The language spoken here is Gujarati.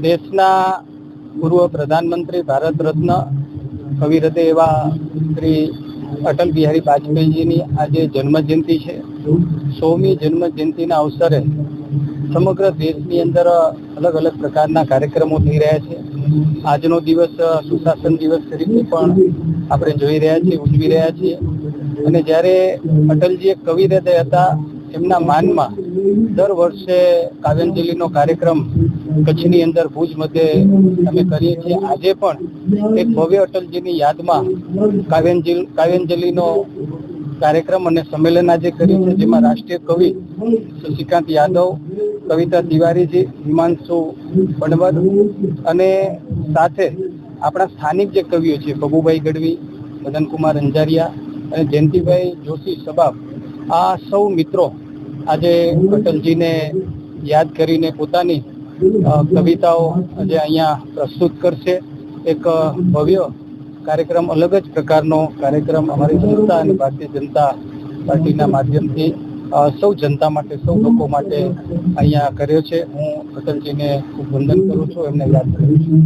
દેશના પૂર્વ પ્રધાનમંત્રી ભારત રત્ન કવિ હૃદય એવા શ્રી અટલ બિહારી વાજપેયીજીની આજે જન્મજયંતિ છે. 100મી જન્મજયંતિના અવસરે સમગ્ર દેશની અંદર અલગ અલગ પ્રકારના કાર્યક્રમો થઈ રહ્યા છે. આજનો દિવસ સુશાસન દિવસ તરીકે પણ આપણે જોઈ રહ્યા છીએ, ઉજવી રહ્યા છીએ. અને જ્યારે અટલજી એક કવિ હૃદય હતા, એમના માનમાં દર વર્ષે કાવ્યાંજલિનો કાર્યક્રમ કચ્છની અંદર ભુજ મધ્યે અમે કરીએ છીએ. આજે પણ એક ભવ્ય અટલજીની યાદમાં કાવ્યાંજલિનો કાર્યક્રમ અને સંમેલન આજે કર્યું છે, જેમાં રાષ્ટ્રીય કવિ શશિકાંત યાદવ, કવિતા તિવારીજી, હિમાંશુ બણવર અને સાથે આપણા સ્થાનિક જે કવિઓ છે પબુભાઈ ગઢવી, મદનકુમાર અંજારિયા અને જયંતિભાઈ જોશી સબાબ, આ સૌ મિત્રો આજે અટલજીને યાદ કરીને પોતાની કવિતાઓ આજે અહીંયા પ્રસ્તુત કરશે. એક ભવ્ય કાર્યક્રમ, અલગ જ પ્રકારનો કાર્યક્રમ અમારી સંસ્થા અને ભારતીય જનતા પાર્ટીના માધ્યમથી સૌ જનતા માટે, સૌ લોકો માટે અહીંયા કર્યો છે. હું અટલજીને ખૂબ વંદન કરું છું, એમને યાદ કરું છું.